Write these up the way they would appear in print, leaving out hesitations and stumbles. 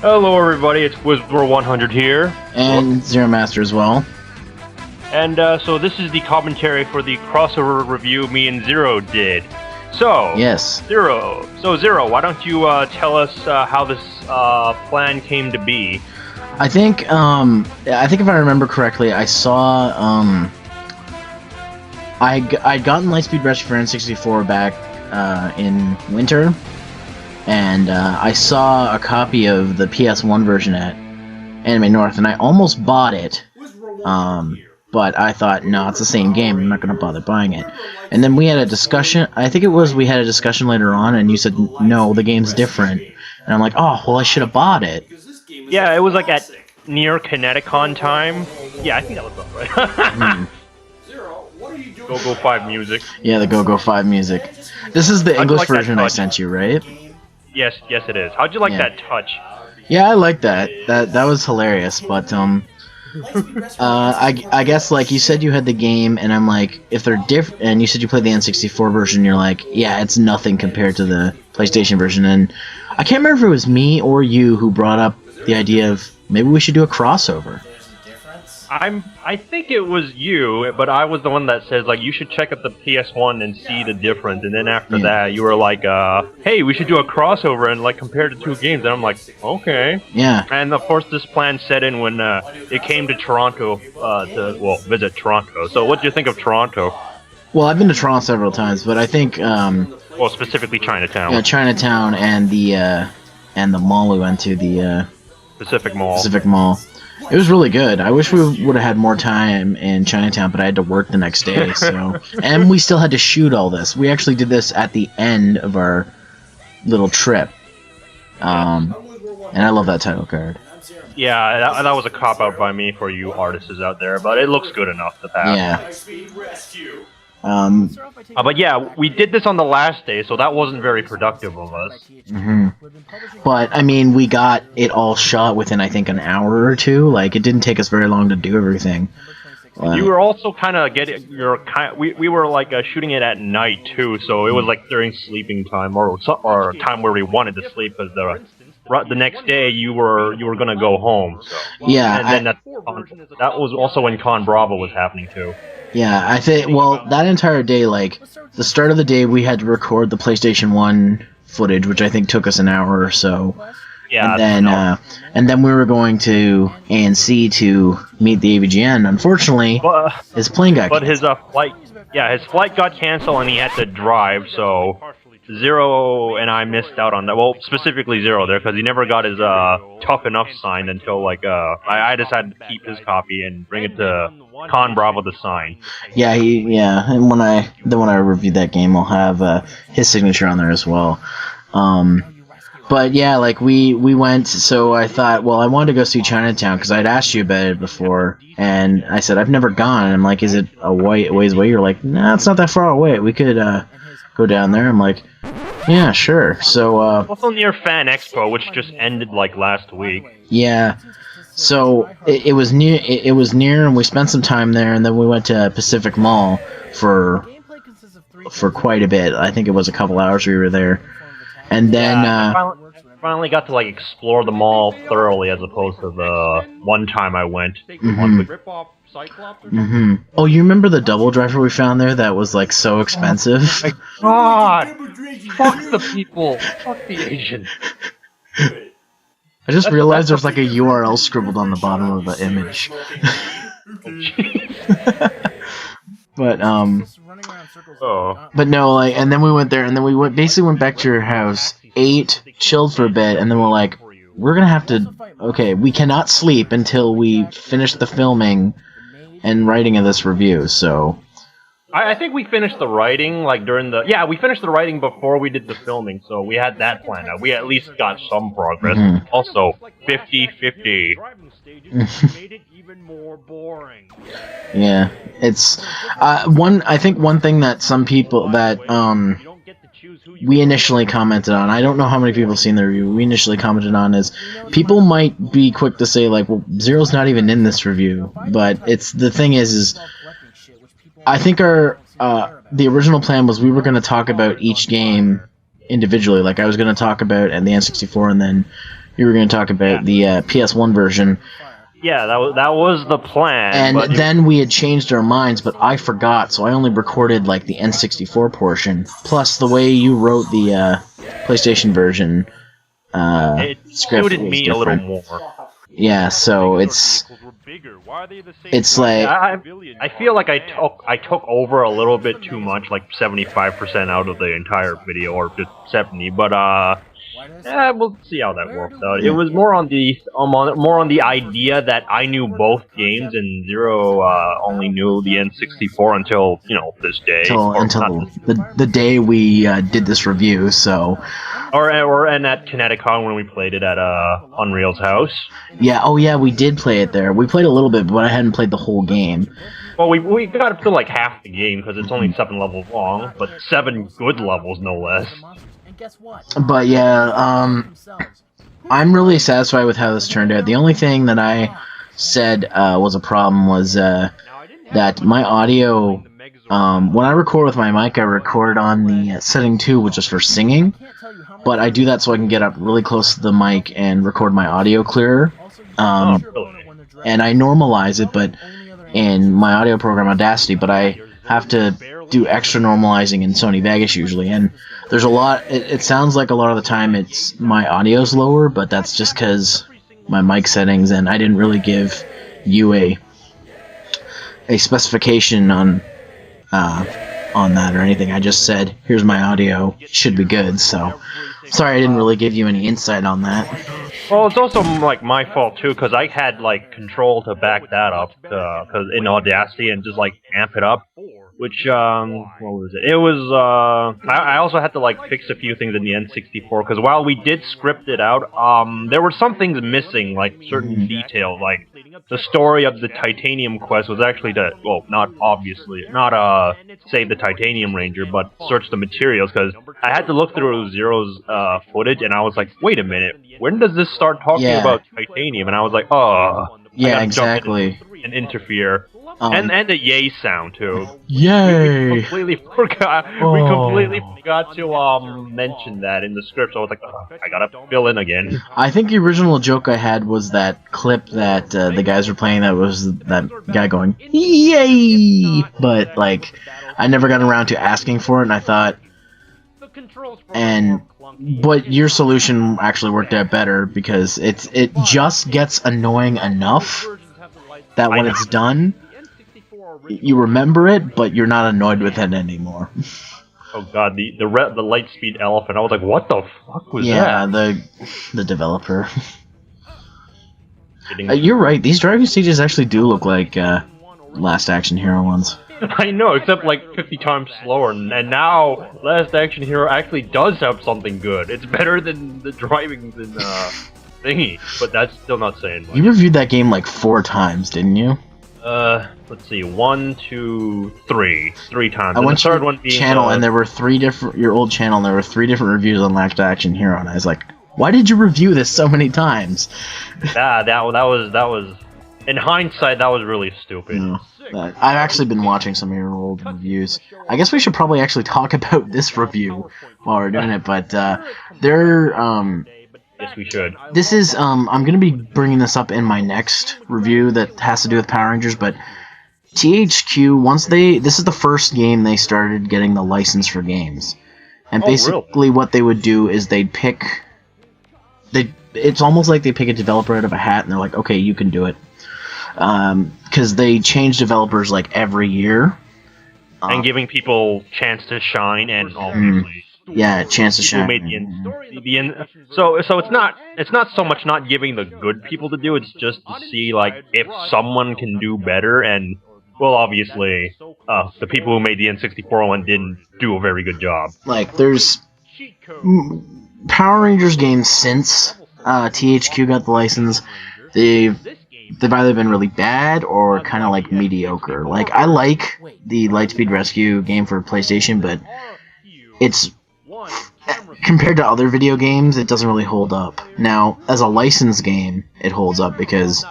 Hello everybody, it's WizWar100 here. And Zeromaster as well. And so this is the commentary for the crossover review me and Zero did. So, yes. Zero, why don't you tell us how this plan came to be? I think if I remember correctly, I saw, I'd gotten Lightspeed Rescue for N64 back in winter, and I saw a copy of the PS1 version at Anime North, and I almost bought it, but I thought, no, it's the same game, I'm not going to bother buying it. And then we had a discussion, I think it was we had a discussion later on, and you said, no, the game's different. And I'm like, oh, well, I should have bought it. Yeah, it was like at near Kineticon time. Yeah, I think that was about right. Go 5 music. Yeah, the Go 5 music. This is the English version I sent you, right? Yes, it is. How'd you like that touch? Yeah, I like that. That was hilarious, but I guess, like, you said you had the game, and I'm like, if they're different, and you said you played the N64 version, you're like, yeah, it's nothing compared to the PlayStation version, and I can't remember if it was me or you who brought up the idea of maybe we should do a crossover. I think it was you, but I was the one that says, like, you should check out the PS1 and see the difference, and then after that, you were like, hey, we should do a crossover and, like, compare the two games, and I'm like, okay. Yeah. And, of course, this plan set in when it came to Toronto, to visit Toronto. So what do you think of Toronto? Well, I've been to Toronto several times, but I think, well, specifically Chinatown. Yeah, Chinatown and the mall we went to, the, Pacific Mall. Pacific Mall. It was really good. I wish we would have had more time in Chinatown, but I had to work the next day, so... And we still had to shoot all this. We actually did this at the end of our little trip. And I love that title card. Yeah, that was a cop-out by me for you artists out there, but it looks good enough to pass. Yeah. But yeah, we did this on the last day, so that wasn't very productive of us. But, I mean, we got it all shot within, I think, an hour or two. Like, it didn't take us very long to do everything. You were also kind of we were, like, shooting it at night, too, so it was, like, during sleeping time, or time where we wanted to sleep, because the next day you were gonna go home. So. Yeah. And then that was also when Con Bravo was happening, too. Yeah, I think, well, that entire day, like, the start of the day we had to record the PlayStation 1 footage, which I think took us an hour or so. Yeah. And then we were going to ANC to meet the AVGN. Unfortunately, his plane got canceled. His flight got canceled and he had to drive, so Zero and I missed out on that. Well, specifically Zero there, because he never got his tough enough signed until, like, I decided to keep his copy and bring it to Con Bravo to sign. Yeah, and when I review that game, I'll have his signature on there as well. But yeah, like, we went, so I thought, well, I wanted to go see Chinatown, because I'd asked you about it before, and I said, I've never gone, and I'm like, is it a ways away? You're like, nah, it's not that far away, we could go down there. I'm like, yeah, sure. So also near Fan Expo, which just ended, like, last week. Yeah. So it was near, and we spent some time there, and then we went to Pacific Mall for quite a bit. I think it was a couple hours we were there, and then finally got to, like, explore the mall thoroughly, as opposed to the one time I went. Oh, you remember the double driver we found there that was, like, so expensive? Oh my God! Fuck the people! Fuck the Asian! I just realized there's, like, a URL scribbled on the bottom of the image. But no, like, and then we went there, and then we basically went back to your house, ate, chilled for a bit, and then we're like, we're gonna have to, okay, we cannot sleep until we finish the filming and writing of this review, so... I think we finished the writing, like, we finished the writing before we did the filming, so we had that planned out. We at least got some progress. Also, 50-50. Yeah, it's... I think one thing that some people that, we initially commented on, I don't know how many people have seen the review, we initially commented on is, people might be quick to say, like, well, Zero's not even in this review, but the thing is I think the original plan was we were going to talk about each game individually. Like, I was going to talk about the N64, and then you were going to talk about the PS1 version. Yeah, that was the plan. And then we had changed our minds, but I forgot, so I only recorded like the N64 portion. Plus, the way you wrote the PlayStation version it script suited me a little more. Yeah, so it's like I feel like I took over a little bit too much, like 75% out of the entire video, or just 70. But we'll see how that works out. It was more on the idea that I knew both games, and Zero only knew the N64 until this day. Until the day we did this review. So. And at Kineticon when we played it at Unreal's house. Yeah, oh yeah, we did play it there. We played a little bit, but I hadn't played the whole game. Well, we got up to like half the game because it's only 7 levels long, but 7 good levels no less. But yeah, I'm really satisfied with how this turned out. The only thing that I said was a problem was that my audio, when I record with my mic, I record on the setting 2, which is for singing. But I do that so I can get up really close to the mic and record my audio clearer. And I normalize it, but in my audio program Audacity, but I have to do extra normalizing in Sony Vegas usually. And there's a lot, it sounds like a lot of the time it's my audio's lower, but that's just because my mic settings, and I didn't really give you a specification on that or anything. I just said, here's my audio, it should be good, so sorry I didn't really give you any insight on that. Well, it's also like my fault too, because I had like control to back that up, because in Audacity, and just like amp it up. Which what was it? It was I also had to like fix a few things in the N64, because while we did script it out, there were some things missing, like certain details, like the story of the Titanium quest was actually to, well, not save the Titanium Ranger, but search the materials, because I had to look through Zero's footage, and I was like, wait a minute, when does this start talking about Titanium? And I was like, oh, yeah, exactly, and interfere. And the yay sound too. Yay! We completely forgot. Oh. We completely forgot to mention that in the script. So I was like, oh, I gotta fill in again. I think the original joke I had was that clip that the guys were playing. That was that guy going yay, but like I never got around to asking for it, and I thought. But your solution actually worked out better, because it just gets annoying enough that when it's done, you remember it, but you're not annoyed with it anymore. Oh god, the Lightspeed elephant! I was like, what the fuck was that? Yeah, the developer. You're right. These driving stages actually do look like Last Action Hero ones. I know, except like 50 times slower, and now Last Action Hero actually does have something good. It's better than the driving than thingy, but that's still not saying much. You reviewed that game like 4 times, didn't you? Let's see, 1, 2, 3 times. I went to your channel, and there were 3 different. Your old channel, and there were 3 different reviews on Last Action Hero, and I was like, why did you review this so many times? That was. In hindsight, that was really stupid. I've actually been watching some of your old reviews. I guess we should probably actually talk about this review while we're doing it, but Yes, we should. This is, I'm going to be bringing this up in my next review that has to do with Power Rangers, but THQ, this is the first game they started getting the license for games. And basically what they would do is it's almost like they pick a developer out of a hat, and they're like, okay, you can do it. Because they change developers like every year. And giving people chance to shine, and obviously... Yeah, chance to shine. So it's not so much not giving the good people to do, it's just to see like if someone can do better, and well, obviously the people who made the N64 one didn't do a very good job. Like there's Power Rangers games since THQ got the license, they've either been really bad or kind of like mediocre. Like I like the Lightspeed Rescue game for PlayStation, but it's compared to other video games, it doesn't really hold up. Now, as a licensed game, it holds up because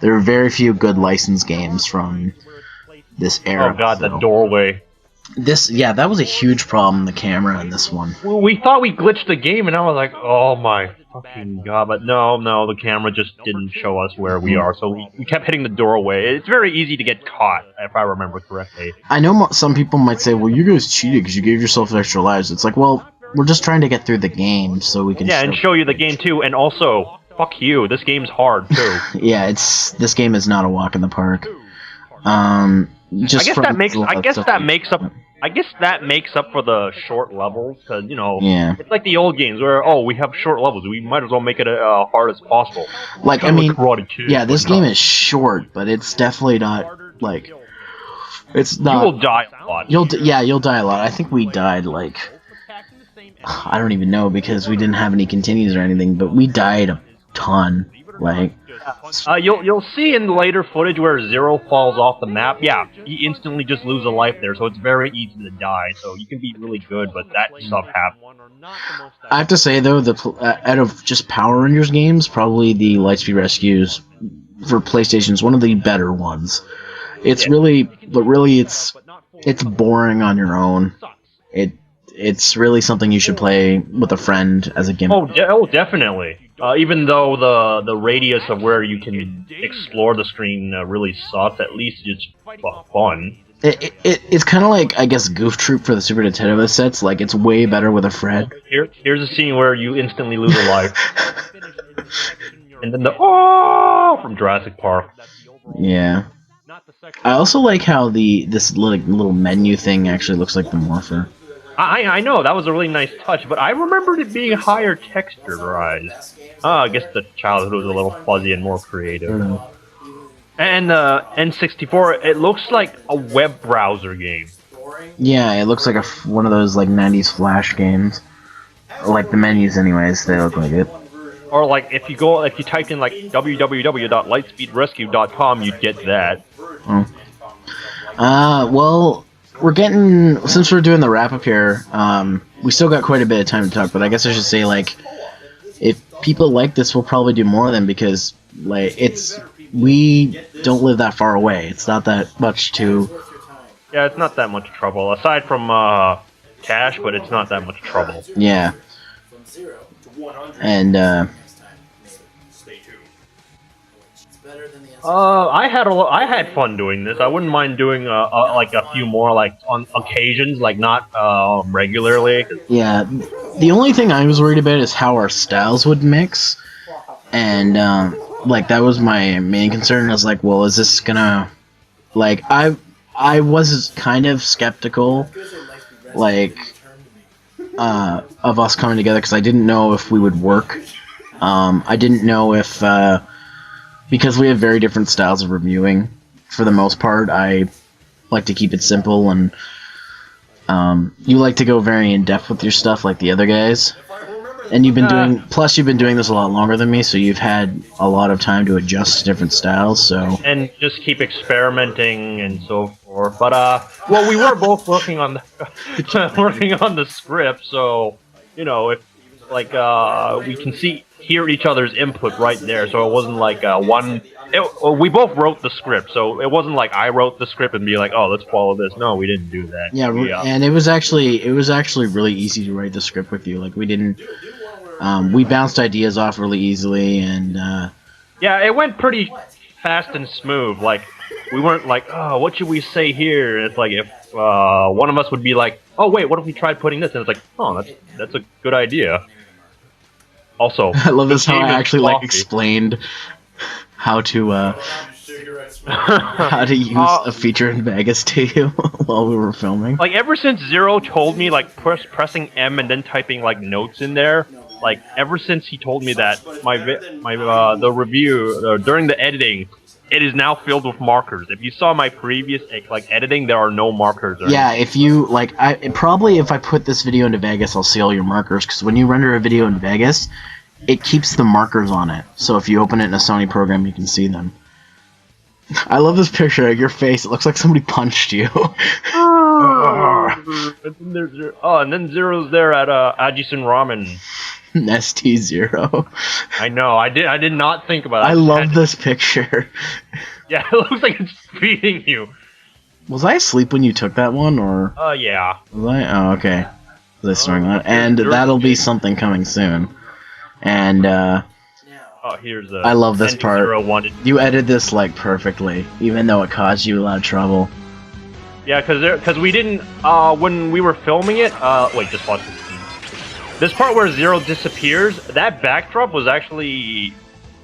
there are very few good licensed games from this era. Oh god, the doorway. That was a huge problem, the camera in this one. Well, we thought we glitched the game, and I was like, oh my fucking god, but no, the camera just didn't show us where we are, so we kept hitting the doorway. It's very easy to get caught, if I remember correctly. I know some people might say, well, you guys cheated because you gave yourself extra lives. It's like, well, we're just trying to get through the game so we can and show you the game too, and also, fuck you, this game's hard too. Yeah, this game is not a walk in the park. Just I guess that makes up for the short levels, because, you know, it's like the old games where, oh, we have short levels, we might as well make it hard as possible. Like, I mean, this game is short, but it's definitely not, like, it's not... You will die a lot. You'll die a lot. I think we died, like, I don't even know, because we didn't have any continues or anything, but we died a ton, like... You'll see in the later footage where Zero falls off the map. Yeah, you instantly just lose a life there, so it's very easy to die. So you can be really good, but that stuff happens. I have to say though, out of just Power Rangers games, probably the Lightspeed Rescues for PlayStation is one of the better ones. It's really it's boring on your own. It's really something you should play with a friend as a gimmick. Oh, definitely. Even though the radius of where you can explore the screen really sucks, at least it's fun. It's kind of like, I guess, Goof Troop for the Super Nintendo sets. Like, it's way better with a friend. Here's a scene where you instantly lose a life. And then from Jurassic Park. Yeah. I also like how this little menu thing actually looks like the Morpher. I know, that was a really nice touch, but I remembered it being higher texturized. I guess the childhood was a little fuzzy and more creative. And N64, it looks like a web browser game. Yeah, it looks like one of those like 90s Flash games. Like the menus anyways, they look like it. Or like if you typed in like www.lightspeedrescue.com, you'd get that. Well, since we're doing the wrap up here, we still got quite a bit of time to talk, but I guess I should say, like, if people like this, we'll probably do more of them, because, like, we don't live that far away. It's not that much to... Yeah, it's not that much trouble, aside from, cash, but it's not that much trouble. Yeah. And, I had fun doing this. I wouldn't mind doing like a few more, like on occasions, like not regularly. Yeah, the only thing I was worried about is how our styles would mix, and like that was my main concern. I was like, well, is this gonna, like, I was kind of skeptical, like, of us coming together, because I didn't know if we would work. I didn't know if. Because we have very different styles of reviewing, for the most part, I like to keep it simple, and you like to go very in-depth with your stuff like the other guys. And you've been doing this a lot longer than me, so you've had a lot of time to adjust to different styles, so... And just keep experimenting and so forth. But, well, we were both working on the script, so, you know, if, like, we can hear each other's input right there, so it wasn't like we both wrote the script, so it wasn't like I wrote the script and be like, oh, let's follow this. No, we didn't do that. Yeah, and it was actually really easy to write the script with you. Like, we didn't, we bounced ideas off really easily, and yeah, it went pretty fast and smooth. Like, we weren't like, oh, what should we say here? And it's like, if one of us would be like, oh wait, what if we tried putting this? And it's like, oh, that's a good idea. Also, I love this how I actually like explained how to use a feature in Vegas to you while we were filming. Like, ever since Zero told me, like, pressing M and then typing like notes in there, like, ever since he told me that, the review during the editing, it is now filled with markers. If you saw my previous like editing, there are no markers. Yeah, if you like, if I put this video into Vegas, I'll see all your markers, because when you render a video in Vegas, it keeps the markers on it. So if you open it in a Sony program, you can see them. I love this picture of your face. It looks like somebody punched you. And then Zero's there at Ajisen Ramen. ST0. I know. I did not think about it. I love this picture. Yeah, it looks like it's feeding you. Was I asleep when you took that one, or? Yeah. Was I? Oh, okay. Was I snoring that? And that'll be something coming soon. And Oh, here's a. I love this part. N64 You edited this like perfectly, even though it caused you a lot of trouble. Yeah, because we didn't when we were filming it. Wait, just watch this. This part where Zero disappears, that backdrop was actually.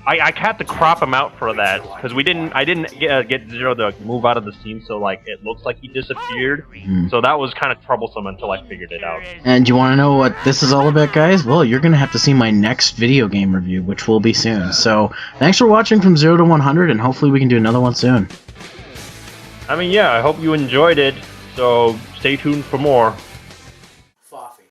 I had to crop him out for that because I didn't get Zero to move out of the scene, so like it looks like he disappeared. So that was kind of troublesome until I figured it out. And you want to know what this is all about, guys? Well, you're gonna have to see my next video game review, which will be soon. So thanks for watching from 0 to 100, and hopefully we can do another one soon. I mean, yeah, I hope you enjoyed it. So stay tuned for more.